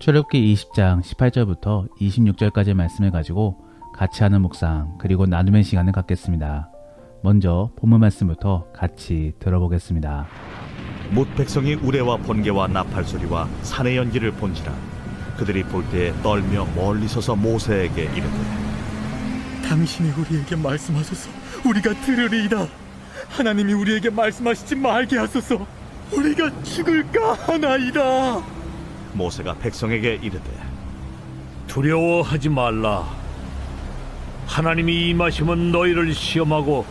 출애굽기 20장 18절부터 26절까지의 말씀을 가지고 같이 하는 묵상 그리고 나눔의 시간을 갖겠습니다. 먼저 본문 말씀부터 같이 들어보겠습니다. 뭇 백성이 우레와 번개와 나팔 소리와 산의 연기를 본지라 그들이 볼 때에 떨며 멀리 서서 모세에게 이르되 당신이 우리에게 말씀하소서 우리가 들으리이다. 하나님이 우리에게 말씀하시지 말게 하소서. 우리가 죽을까 하나이다. 모세가 백성에게 이르되 두려워하지 말라. 하나님이 임하시면 너희를 시험하고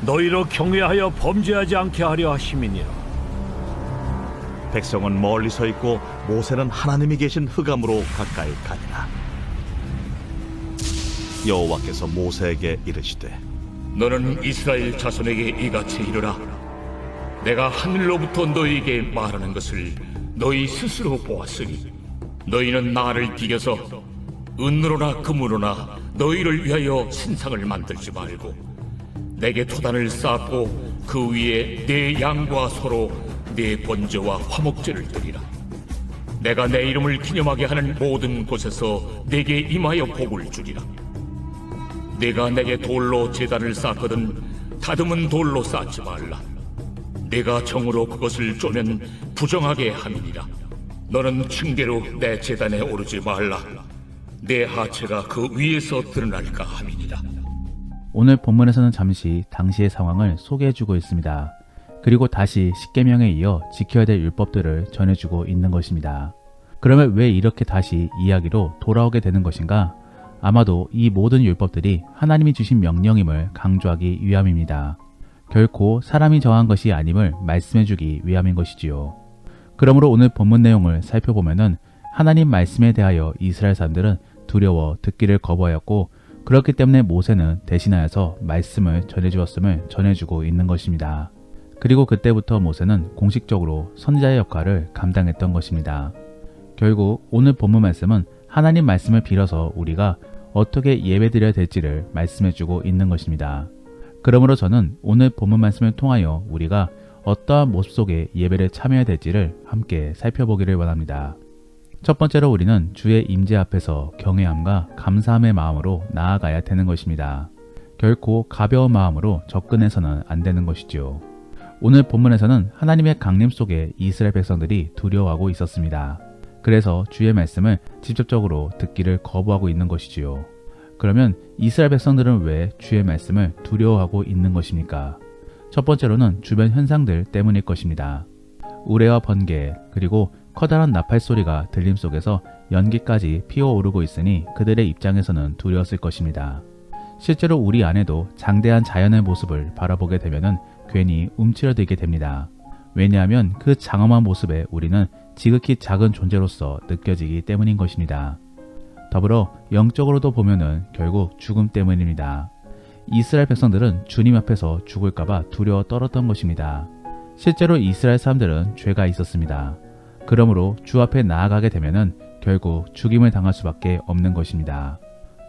너희로 경외하여 범죄하지 않게 하려 하심이니라. 백성은 멀리 서 있고 모세는 하나님이 계신 흑암으로 가까이 가니라. 여호와께서 모세에게 이르시되 너는 이스라엘 자손에게 이같이 이르라. 내가 하늘로부터 너희에게 말하는 것을 너희 스스로 보았으니 너희는 나를 비겨서 은으로나 금으로나 너희를 위하여 신상을 만들지 말고 내게 토단을 쌓고 그 위에 내 양과 소로 내 번제와 화목제를 드리라. 내가 내 이름을 기념하게 하는 모든 곳에서 내게 임하여 복을 주리라. 내가 내게 돌로 제단을 쌓거든 다듬은 돌로 쌓지 말라. 내가 정으로 그것을 쪼면 부정하게 함이니라. 너는 층계로 내 제단에 오르지 말라. 내 하체가 그 위에서 드러날까 함이니라. 오늘 본문에서는 잠시 당시의 상황을 소개해주고 있습니다. 그리고 다시 십계명에 이어 지켜야 될 율법들을 전해주고 있는 것입니다. 그러면 왜 이렇게 다시 이야기로 돌아오게 되는 것인가? 아마도 이 모든 율법들이 하나님이 주신 명령임을 강조하기 위함입니다. 결코 사람이 정한 것이 아님을 말씀해주기 위함인 것이지요. 그러므로 오늘 본문 내용을 살펴보면은 하나님 말씀에 대하여 이스라엘 사람들은 두려워 듣기를 거부하였고 그렇기 때문에 모세는 대신하여서 말씀을 전해주었음을 전해주고 있는 것입니다. 그리고 그때부터 모세는 공식적으로 선지자의 역할을 감당했던 것입니다. 결국 오늘 본문 말씀은 하나님 말씀을 빌어서 우리가 어떻게 예배드려야 될지를 말씀해주고 있는 것입니다. 그러므로 저는 오늘 본문 말씀을 통하여 우리가 어떠한 모습 속에 예배를 참여해야 될지를 함께 살펴보기를 원합니다. 첫 번째로 우리는 주의 임재 앞에서 경외함과 감사함의 마음으로 나아가야 되는 것입니다. 결코 가벼운 마음으로 접근해서는 안 되는 것이죠. 오늘 본문에서는 하나님의 강림 속에 이스라엘 백성들이 두려워하고 있었습니다. 그래서 주의 말씀을 직접적으로 듣기를 거부하고 있는 것이지요. 그러면 이스라엘 백성들은 왜 주의 말씀을 두려워하고 있는 것입니까? 첫 번째로는 주변 현상들 때문일 것입니다. 우레와 번개 그리고 커다란 나팔 소리가 들림 속에서 연기까지 피어오르고 있으니 그들의 입장에서는 두려웠을 것입니다. 실제로 우리 안에도 장대한 자연의 모습을 바라보게 되면은 괜히 움츠러들게 됩니다. 왜냐하면 그 장엄한 모습에 우리는 지극히 작은 존재로서 느껴지기 때문인 것입니다. 더불어 영적으로도 보면은 결국 죽음 때문입니다. 이스라엘 백성들은 주님 앞에서 죽을까봐 두려워 떨었던 것입니다. 실제로 이스라엘 사람들은 죄가 있었습니다. 그러므로 주 앞에 나아가게 되면은 결국 죽임을 당할 수밖에 없는 것입니다.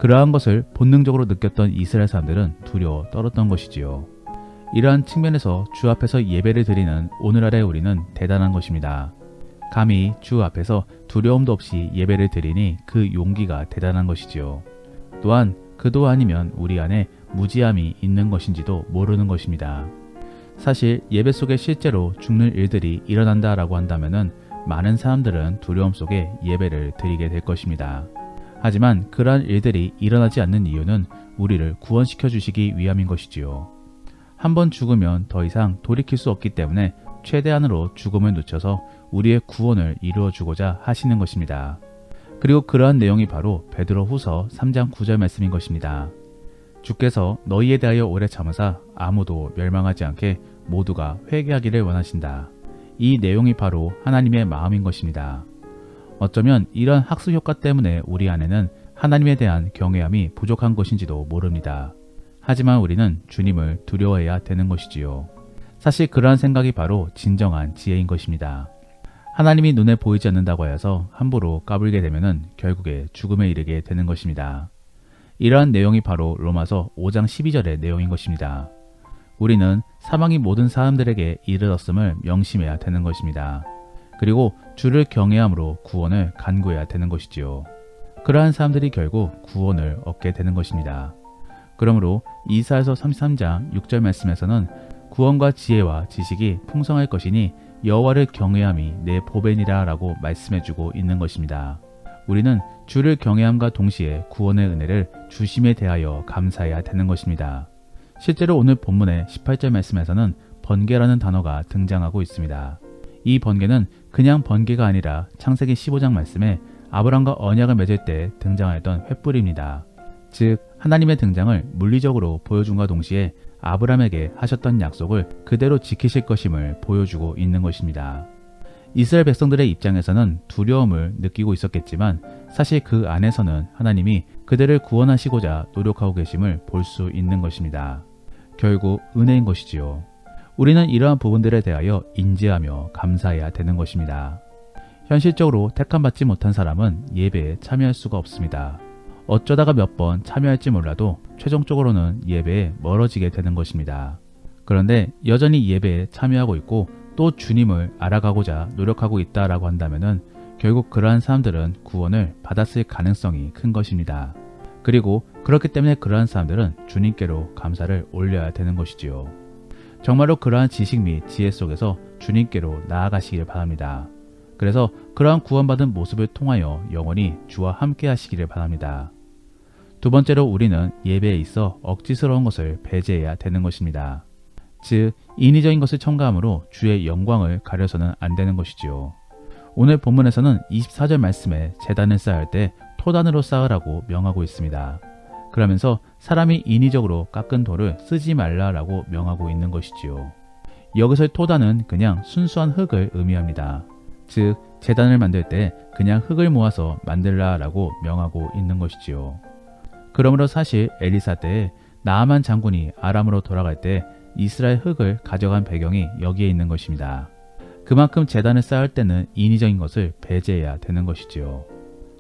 그러한 것을 본능적으로 느꼈던 이스라엘 사람들은 두려워 떨었던 것이지요. 이러한 측면에서 주 앞에서 예배를 드리는 오늘날의 우리는 대단한 것입니다. 감히 주 앞에서 두려움도 없이 예배를 드리니 그 용기가 대단한 것이지요. 또한 그도 아니면 우리 안에 무지함이 있는 것인지도 모르는 것입니다. 사실 예배 속에 실제로 죽는 일들이 일어난다라고 한다면은 많은 사람들은 두려움 속에 예배를 드리게 될 것입니다. 하지만 그러한 일들이 일어나지 않는 이유는 우리를 구원시켜 주시기 위함인 것이지요. 한번 죽으면 더 이상 돌이킬 수 없기 때문에 최대한으로 죽음을 늦춰서 우리의 구원을 이루어 주고자 하시는 것입니다. 그리고 그러한 내용이 바로 베드로 후서 3장 9절 말씀인 것입니다. 주께서 너희에 대하여 오래 참으사 아무도 멸망하지 않게 모두가 회개하기를 원하신다. 이 내용이 바로 하나님의 마음인 것입니다. 어쩌면 이런 학습 효과 때문에 우리 안에는 하나님에 대한 경외함이 부족한 것인지도 모릅니다. 하지만 우리는 주님을 두려워해야 되는 것이지요. 사실 그러한 생각이 바로 진정한 지혜인 것입니다. 하나님이 눈에 보이지 않는다고 하여서 함부로 까불게 되면 결국에 죽음에 이르게 되는 것입니다. 이러한 내용이 바로 로마서 5장 12절의 내용인 것입니다. 우리는 사망이 모든 사람들에게 이르렀음을 명심해야 되는 것입니다. 그리고 주를 경외함으로 구원을 간구해야 되는 것이지요. 그러한 사람들이 결국 구원을 얻게 되는 것입니다. 그러므로 이사야서 33장 6절 말씀에서는 구원과 지혜와 지식이 풍성할 것이니 여호와를 경외함이 내 보배니라 라고 말씀해주고 있는 것입니다. 우리는 주를 경외함과 동시에 구원의 은혜를 주심에 대하여 감사해야 되는 것입니다. 실제로 오늘 본문의 18절 말씀에서는 번개라는 단어가 등장하고 있습니다. 이 번개는 그냥 번개가 아니라 창세기 15장 말씀에 아브람과 언약을 맺을 때 등장하였던 횃불입니다. 즉 하나님의 등장을 물리적으로 보여준과 동시에 아브람에게 하셨던 약속을 그대로 지키실 것임을 보여주고 있는 것입니다. 이스라엘 백성들의 입장에서는 두려움을 느끼고 있었겠지만 사실 그 안에서는 하나님이 그들을 구원하시고자 노력하고 계심을 볼 수 있는 것입니다. 결국 은혜인 것이지요. 우리는 이러한 부분들에 대하여 인지하며 감사해야 되는 것입니다. 현실적으로 택함받지 못한 사람은 예배에 참여할 수가 없습니다. 어쩌다가 몇 번 참여할지 몰라도 최종적으로는 예배에 멀어지게 되는 것입니다. 그런데 여전히 예배에 참여하고 있고 또 주님을 알아가고자 노력하고 있다라고 한다면은 결국 그러한 사람들은 구원을 받았을 가능성이 큰 것입니다. 그리고 그렇기 때문에 그러한 사람들은 주님께로 감사를 올려야 되는 것이지요. 정말로 그러한 지식 및 지혜 속에서 주님께로 나아가시기를 바랍니다. 그래서 그러한 구원받은 모습을 통하여 영원히 주와 함께 하시기를 바랍니다. 두 번째로 우리는 예배에 있어 억지스러운 것을 배제해야 되는 것입니다. 즉 인위적인 것을 첨가함으로 주의 영광을 가려서는 안 되는 것이지요. 오늘 본문에서는 24절 말씀에 제단을 쌓을 때 토단으로 쌓으라고 명하고 있습니다. 그러면서 사람이 인위적으로 깎은 돌을 쓰지 말라라고 명하고 있는 것이지요. 여기서의 토단은 그냥 순수한 흙을 의미합니다. 즉 제단을 만들 때 그냥 흙을 모아서 만들라라고 명하고 있는 것이지요. 그러므로 사실 엘리사 때에 나아만 장군이 아람으로 돌아갈 때 이스라엘 흙을 가져간 배경이 여기에 있는 것입니다. 그만큼 제단을 쌓을 때는 인위적인 것을 배제해야 되는 것이지요.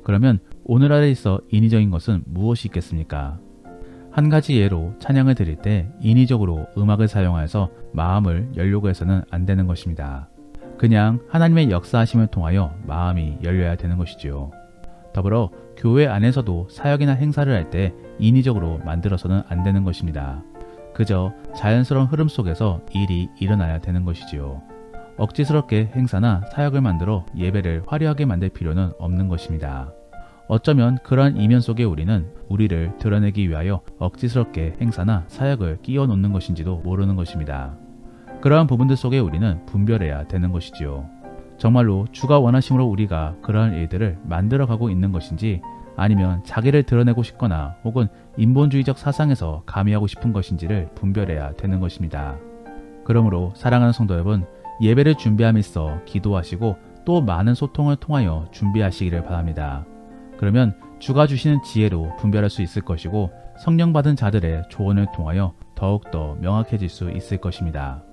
그러면 오늘날에 있어 인위적인 것은 무엇이 있겠습니까? 한 가지 예로 찬양을 드릴 때 인위적으로 음악을 사용하여서 마음을 열려고 해서는 안 되는 것입니다. 그냥 하나님의 역사하심을 통하여 마음이 열려야 되는 것이지요. 더불어 교회 안에서도 사역이나 행사를 할 때 인위적으로 만들어서는 안 되는 것입니다. 그저 자연스러운 흐름 속에서 일이 일어나야 되는 것이지요. 억지스럽게 행사나 사역을 만들어 예배를 화려하게 만들 필요는 없는 것입니다. 어쩌면 그러한 이면 속에 우리는 우리를 드러내기 위하여 억지스럽게 행사나 사역을 끼워 놓는 것인지도 모르는 것입니다. 그러한 부분들 속에 우리는 분별해야 되는 것이지요. 정말로 주가 원하심으로 우리가 그러한 일들을 만들어가고 있는 것인지 아니면 자기를 드러내고 싶거나 혹은 인본주의적 사상에서 가미하고 싶은 것인지를 분별해야 되는 것입니다. 그러므로 사랑하는 성도 여러분, 예배를 준비함에 있어 기도하시고 또 많은 소통을 통하여 준비하시기를 바랍니다. 그러면 주가 주시는 지혜로 분별할 수 있을 것이고 성령 받은 자들의 조언을 통하여 더욱더 명확해질 수 있을 것입니다.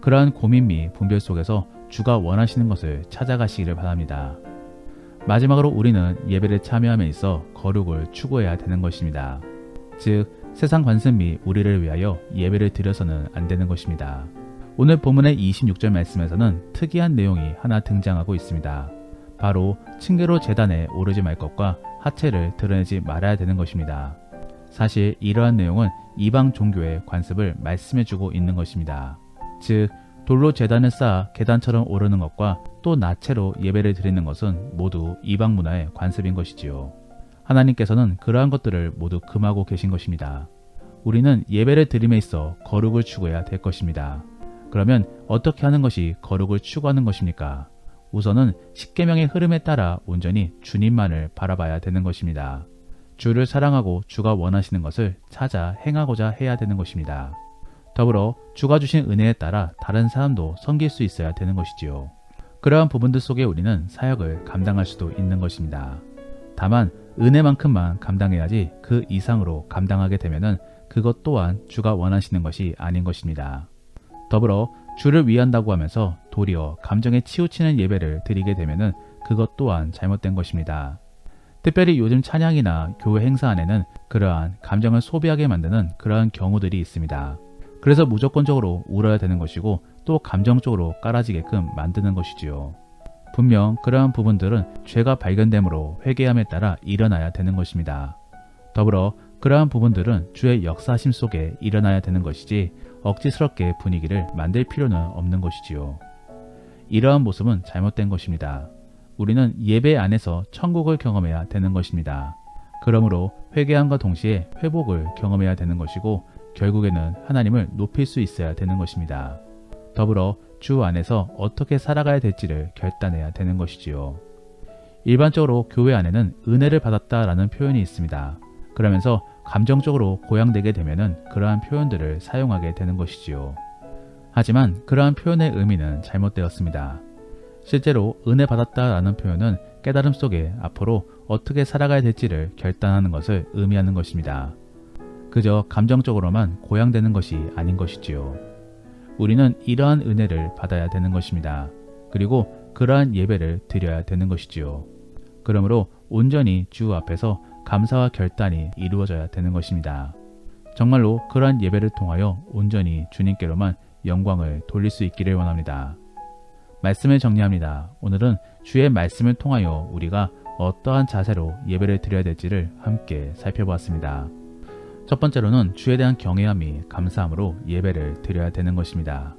그러한 고민 및 분별 속에서 주가 원하시는 것을 찾아가시기를 바랍니다. 마지막으로 우리는 예배를 참여함에 있어 거룩을 추구해야 되는 것입니다. 즉 세상 관습 및 우리를 위하여 예배를 드려서는 안 되는 것입니다. 오늘 본문의 26절 말씀에서는 특이한 내용이 하나 등장하고 있습니다. 바로 층계로 제단에 오르지 말 것과 하체를 드러내지 말아야 되는 것입니다. 사실 이러한 내용은 이방 종교의 관습을 말씀해주고 있는 것입니다. 즉 돌로 제단을 쌓아 계단처럼 오르는 것과 또 나체로 예배를 드리는 것은 모두 이방 문화의 관습인 것이지요. 하나님께서는 그러한 것들을 모두 금하고 계신 것입니다. 우리는 예배를 드림에 있어 거룩을 추구해야 될 것입니다. 그러면 어떻게 하는 것이 거룩을 추구하는 것입니까? 우선은 십계명의 흐름에 따라 온전히 주님만을 바라봐야 되는 것입니다. 주를 사랑하고 주가 원하시는 것을 찾아 행하고자 해야 되는 것입니다. 더불어 주가 주신 은혜에 따라 다른 사람도 섬길 수 있어야 되는 것이지요. 그러한 부분들 속에 우리는 사역을 감당할 수도 있는 것입니다. 다만 은혜만큼만 감당해야지 그 이상으로 감당하게 되면은 그것 또한 주가 원하시는 것이 아닌 것입니다. 더불어 주를 위한다고 하면서 도리어 감정에 치우치는 예배를 드리게 되면은 그것 또한 잘못된 것입니다. 특별히 요즘 찬양이나 교회 행사 안에는 그러한 감정을 소비하게 만드는 그러한 경우들이 있습니다. 그래서 무조건적으로 울어야 되는 것이고 또 감정적으로 깔아지게끔 만드는 것이지요. 분명 그러한 부분들은 죄가 발견됨으로 회개함에 따라 일어나야 되는 것입니다. 더불어 그러한 부분들은 주의 역사심 속에 일어나야 되는 것이지 억지스럽게 분위기를 만들 필요는 없는 것이지요. 이러한 모습은 잘못된 것입니다. 우리는 예배 안에서 천국을 경험해야 되는 것입니다. 그러므로 회개함과 동시에 회복을 경험해야 되는 것이고 결국에는 하나님을 높일 수 있어야 되는 것입니다. 더불어 주 안에서 어떻게 살아가야 될지를 결단해야 되는 것이지요. 일반적으로 교회 안에는 은혜를 받았다라는 표현이 있습니다. 그러면서 감정적으로 고양되게 되면은 그러한 표현들을 사용하게 되는 것이지요. 하지만 그러한 표현의 의미는 잘못되었습니다. 실제로 은혜 받았다라는 표현은 깨달음 속에 앞으로 어떻게 살아가야 될지를 결단하는 것을 의미하는 것입니다. 그저 감정적으로만 고양되는 것이 아닌 것이지요. 우리는 이러한 은혜를 받아야 되는 것입니다. 그리고 그러한 예배를 드려야 되는 것이지요. 그러므로 온전히 주 앞에서 감사와 결단이 이루어져야 되는 것입니다. 정말로 그러한 예배를 통하여 온전히 주님께로만 영광을 돌릴 수 있기를 원합니다. 말씀을 정리합니다. 오늘은 주의 말씀을 통하여 우리가 어떠한 자세로 예배를 드려야 될지를 함께 살펴보았습니다. 첫 번째로는 주에 대한 경외함이 감사함으로 예배를 드려야 되는 것입니다.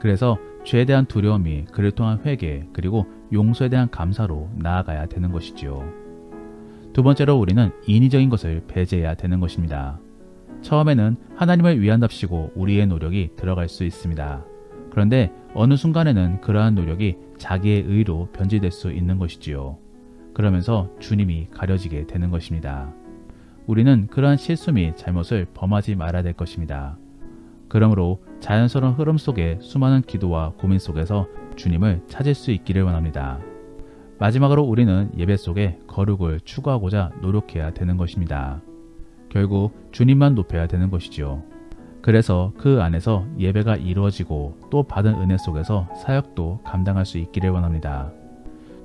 그래서 죄에 대한 두려움이 그를 통한 회개 그리고 용서에 대한 감사로 나아가야 되는 것이지요. 두 번째로 우리는 인위적인 것을 배제해야 되는 것입니다. 처음에는 하나님을 위한답시고 우리의 노력이 들어갈 수 있습니다. 그런데 어느 순간에는 그러한 노력이 자기의 의로 변질될 수 있는 것이지요. 그러면서 주님이 가려지게 되는 것입니다. 우리는 그러한 실수 및 잘못을 범하지 말아야 될 것입니다. 그러므로 자연스러운 흐름 속에 수많은 기도와 고민 속에서 주님을 찾을 수 있기를 원합니다. 마지막으로 우리는 예배 속에 거룩을 추구하고자 노력해야 되는 것입니다. 결국 주님만 높여야 되는 것이지요. 그래서 그 안에서 예배가 이루어지고 또 받은 은혜 속에서 사역도 감당할 수 있기를 원합니다.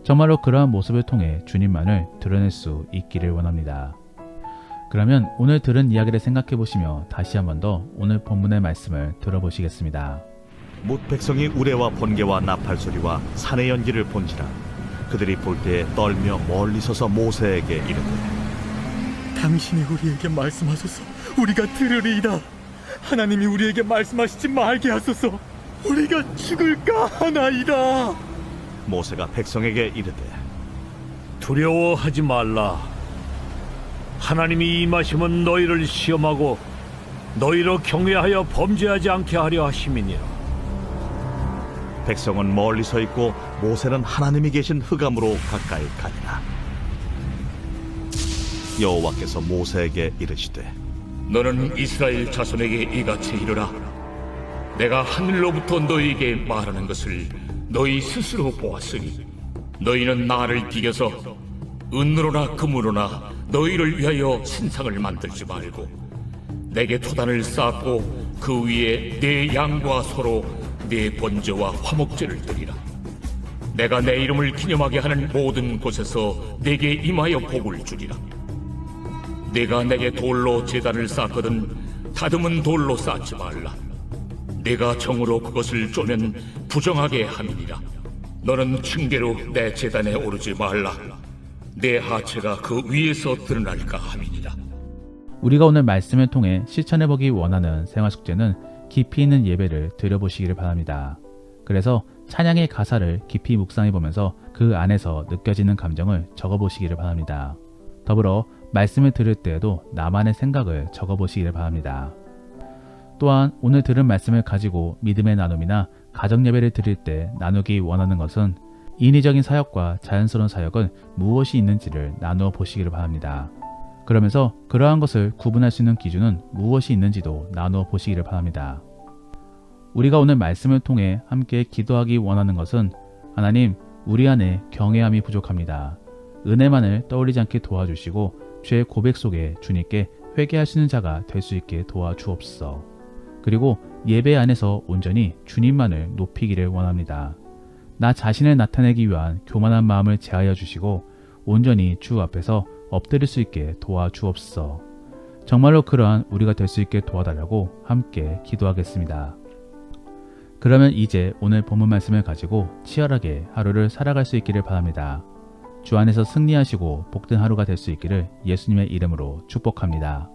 정말로 그러한 모습을 통해 주님만을 드러낼 수 있기를 원합니다. 그러면 오늘 들은 이야기를 생각해 보시며 다시 한 번 더 오늘 본문의 말씀을 들어보시겠습니다. 뭇 백성이 우레와 번개와 나팔 소리와 산의 연기를 본지라 그들이 볼 때에 떨며 멀리 서서 모세에게 이르되 당신이 우리에게 말씀하소서. 우리가 들으리이다. 하나님이 우리에게 말씀하시지 말게 하소서. 우리가 죽을까 하나이다. 모세가 백성에게 이르되 두려워하지 말라. 하나님이 임하시면 너희를 시험하고 너희로 경외하여 범죄하지 않게 하려 하심이니라. 백성은 멀리 서 있고 모세는 하나님이 계신 흑암으로 가까이 가니라. 여호와께서 모세에게 이르시되 너는 이스라엘 자손에게 이같이 이르라. 내가 하늘로부터 너희에게 말하는 것을 너희 스스로 보았으니 너희는 나를 비겨서 은으로나 금으로나 너희를 위하여 신상을 만들지 말고 내게 토단을 쌓고 그 위에 내 양과 소로 내 번제와 화목제를 드리라. 내가 내 이름을 기념하게 하는 모든 곳에서 내게 임하여 복을 주리라. 내가 내게 돌로 제단을 쌓거든 다듬은 돌로 쌓지 말라. 내가 정으로 그것을 쪼면 부정하게 함이니라. 너는 층계로 내 제단에 오르지 말라. 내 하체가 그 위에서 드러날까 함이니라. 우리가 오늘 말씀을 통해 실천해보기 원하는 생활숙제는 깊이 있는 예배를 드려보시기를 바랍니다. 그래서 찬양의 가사를 깊이 묵상해보면서 그 안에서 느껴지는 감정을 적어보시기를 바랍니다. 더불어 말씀을 들을 때에도 나만의 생각을 적어보시기를 바랍니다. 또한 오늘 들은 말씀을 가지고 믿음의 나눔이나 가정예배를 드릴 때 나누기 원하는 것은 인위적인 사역과 자연스러운 사역은 무엇이 있는지를 나누어 보시기를 바랍니다. 그러면서 그러한 것을 구분할 수 있는 기준은 무엇이 있는지도 나누어 보시기를 바랍니다. 우리가 오늘 말씀을 통해 함께 기도하기 원하는 것은 하나님, 우리 안에 경외함이 부족합니다. 은혜만을 떠올리지 않게 도와주시고 죄의 고백 속에 주님께 회개하시는 자가 될 수 있게 도와주옵소서. 그리고 예배 안에서 온전히 주님만을 높이기를 원합니다. 나 자신을 나타내기 위한 교만한 마음을 제하여 주시고 온전히 주 앞에서 엎드릴 수 있게 도와주옵소서. 정말로 그러한 우리가 될 수 있게 도와달라고 함께 기도하겠습니다. 그러면 이제 오늘 본문 말씀을 가지고 치열하게 하루를 살아갈 수 있기를 바랍니다. 주 안에서 승리하시고 복된 하루가 될 수 있기를 예수님의 이름으로 축복합니다.